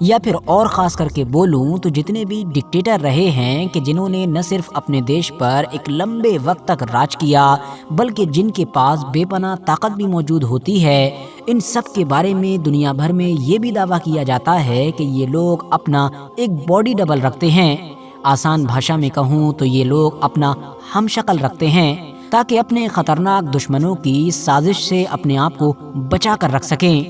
یا پھر اور خاص کر کے بولوں تو جتنے بھی ڈکٹیٹر رہے ہیں کہ جنہوں نے نہ صرف اپنے دیش پر ایک لمبے وقت تک راج کیا بلکہ جن کے پاس بے پناہ طاقت بھی موجود ہوتی ہے، ان سب کے بارے میں دنیا بھر میں یہ بھی دعویٰ کیا جاتا ہے کہ یہ لوگ اپنا ایک باڈی ڈبل رکھتے ہیں۔ آسان بھاشا میں کہوں تو یہ لوگ اپنا ہم شکل رکھتے ہیں تاکہ اپنے خطرناک دشمنوں کی سازش سے اپنے آپ کو بچا کر رکھ سکیں۔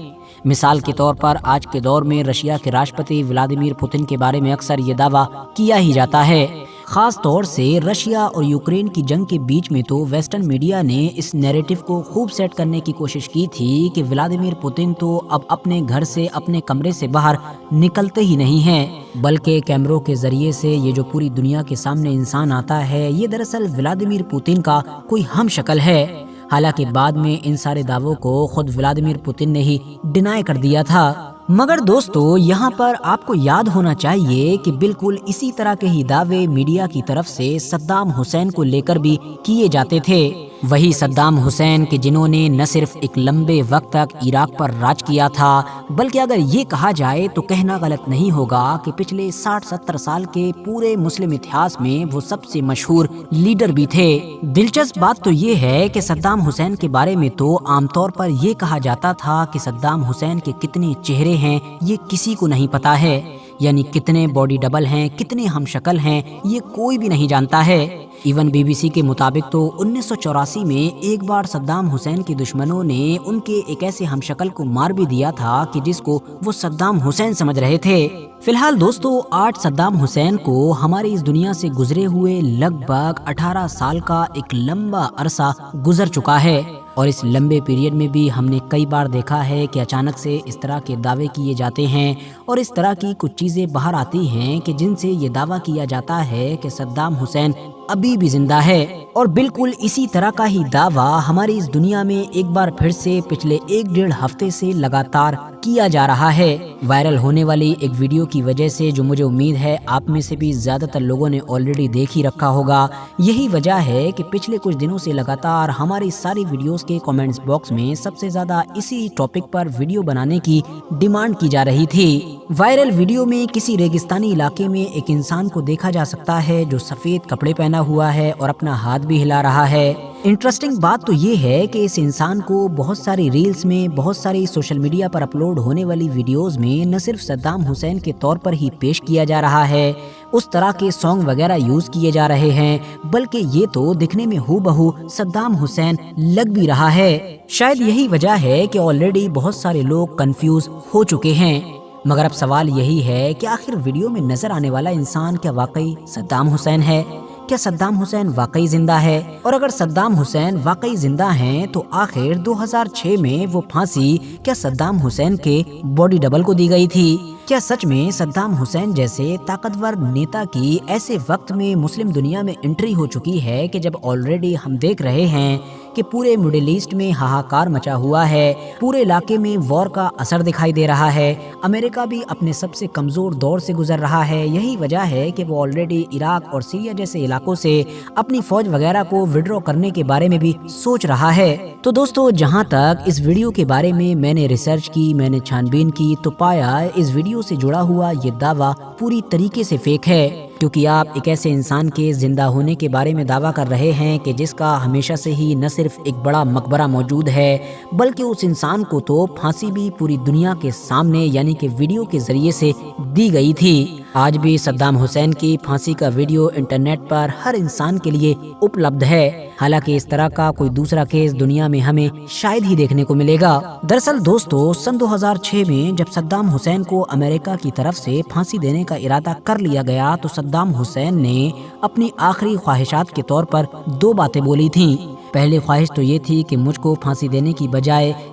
مثال کے طور پر آج کے دور میں رشیا کے راشٹرپتی ولادیمیر پوتن کے بارے میں اکثر یہ دعویٰ کیا ہی جاتا ہے۔ خاص طور سے رشیا اور یوکرین کی جنگ کے بیچ میں تو ویسٹرن میڈیا نے اس نیریٹو کو خوب سیٹ کرنے کی کوشش کی تھی کہ ولادیمیر پوتن تو اب اپنے گھر سے، اپنے کمرے سے باہر نکلتے ہی نہیں ہیں، بلکہ کیمروں کے ذریعے سے یہ جو پوری دنیا کے سامنے انسان آتا ہے یہ دراصل ولادیمیر پوتن کا کوئی ہم شکل ہے۔ حالانکہ بعد میں ان سارے دعووں کو خود ولادیمیر پوتن نے ہی ڈینائی کر دیا تھا۔ مگر دوستو یہاں پر آپ کو یاد ہونا چاہیے کہ بالکل اسی طرح کے ہی دعوے میڈیا کی طرف سے صدام حسین کو لے کر بھی کیے جاتے تھے۔ وہی صدام حسین کہ جنہوں نے نہ صرف ایک لمبے وقت تک عراق پر راج کیا تھا بلکہ اگر یہ کہا جائے تو کہنا غلط نہیں ہوگا کہ پچھلے 60-70 سال کے پورے مسلم اتہاس میں وہ سب سے مشہور لیڈر بھی تھے۔ دلچسپ بات تو یہ ہے کہ صدام حسین کے بارے میں تو عام طور پر یہ کہا جاتا تھا کہ صدام حسین کے کتنے چہرے ہیں یہ کسی کو نہیں پتا ہے، یعنی کتنے باڈی ڈبل ہیں، کتنے ہم شکل ہیں، یہ کوئی بھی نہیں جانتا ہے۔ ایون بی بی سی کے مطابق تو 1984 میں ایک بار صدام حسین کے دشمنوں نے ان کے ایک ایسے ہم شکل کو مار بھی دیا تھا کہ جس کو وہ صدام حسین سمجھ رہے تھے۔ فی الحال دوستو آج صدام حسین کو ہماری اس دنیا سے گزرے ہوئے لگ بھگ 18 سال کا ایک لمبا عرصہ گزر چکا ہے، اور اس لمبے پیریڈ میں بھی ہم نے کئی بار دیکھا ہے کہ اچانک سے اس طرح کے دعوے کیے جاتے ہیں اور اس طرح کی کچھ چیزیں باہر آتی ہیں کہ جن سے یہ دعویٰ کیا جاتا ہے کہ صدام حسین ابھی بھی زندہ ہے۔ اور بالکل اسی طرح کا ہی دعویٰ ہماری اس دنیا میں ایک بار پھر سے پچھلے 1-1.5 ہفتے سے لگاتار کیا جا رہا ہے۔ وائرل ہونے والی ایک ویڈیو کی وجہ سے جو مجھے امید ہے آپ میں سے بھی زیادہ تر لوگوں نے آلریڈی دیکھ ہی رکھا ہوگا، یہی وجہ ہے کہ پچھلے کچھ دنوں سے لگاتار ہماری ساری ویڈیوز کے کامنٹس باکس میں سب سے زیادہ اسی ٹاپک پر ویڈیو بنانے کی ڈیمانڈ کی جا رہی تھی۔ وائرل ویڈیو میں کسی ریگستانی علاقے میں ایک انسان کو دیکھا جا سکتا ہے جو سفید کپڑے پہنا ہوا ہے اور اپنا ہاتھ بھی ہلا رہا ہے۔ انٹرسٹنگ بات تو یہ ہے کہ اس انسان کو بہت ساری ریلز میں، بہت ساری سوشل میڈیا پر اپلوڈ ہونے والی ویڈیوز میں نہ صرف صدام حسین کے طور پر ہی پیش کیا جا رہا ہے، اس طرح کے سانگ وغیرہ یوز کیے جا رہے ہیں، بلکہ یہ تو دکھنے میں ہو بہو صدام حسین لگ بھی رہا ہے۔ شاید یہی وجہ ہے کہ آلریڈی بہت سارے لوگ کنفیوز ہو چکے ہیں۔ مگر اب سوال یہی ہے کہ آخر ویڈیو میں نظر آنے والا انسان کیا واقعی صدام حسین ہے؟ کیا صدام حسین واقعی زندہ ہے؟ اور اگر صدام حسین واقعی زندہ ہیں تو آخر 2006 میں وہ پھانسی کیا صدام حسین کے باڈی ڈبل کو دی گئی تھی؟ کیا سچ میں صدام حسین جیسے طاقتور نیتا کی ایسے وقت میں مسلم دنیا میں انٹری ہو چکی ہے کہ جب آلریڈی ہم دیکھ رہے ہیں کہ پورے مڈل ایسٹ میں ہاہاکار مچا ہوا ہے، پورے علاقے میں وار کا اثر دکھائی دے رہا ہے، امریکہ بھی اپنے سب سے کمزور دور سے گزر رہا ہے، یہی وجہ ہے کہ وہ آلریڈی عراق اور سیریا جیسے علاقوں سے اپنی فوج وغیرہ کو وڈرا کرنے کے بارے میں بھی سوچ رہا ہے۔ تو دوستو جہاں تک اس ویڈیو کے بارے میں نے ریسرچ کی، میں نے چھان بین کی تو پایا اس ویڈیو سے جڑا ہوا یہ دعویٰ پوری طریقے سے فیک ہے، کیونکہ آپ ایک ایسے انسان کے زندہ ہونے کے بارے میں دعویٰ کر رہے ہیں کہ جس کا ہمیشہ سے ہی نہ صرف ایک بڑا مقبرہ موجود ہے بلکہ اس انسان کو تو پھانسی بھی پوری دنیا کے سامنے یعنی کہ ویڈیو کے ذریعے سے دی گئی تھی۔ آج بھی صدام حسین کی پھانسی کا ویڈیو انٹرنیٹ پر ہر انسان کے لیے اپلبدھ ہے، حالانکہ اس طرح کا کوئی دوسرا کیس دنیا میں ہمیں شاید ہی دیکھنے کو ملے گا۔ دراصل دوستو سن 2006 میں جب صدام حسین کو امریکہ کی طرف سے پھانسی دینے کا ارادہ کر لیا گیا تو صدام حسین نے اپنی آخری خواہشات کے طور پر 2 باتیں بولی تھیں۔ پہلی خواہش تو یہ تھی کہ مجھ کو پھانسی دینے کی بجائے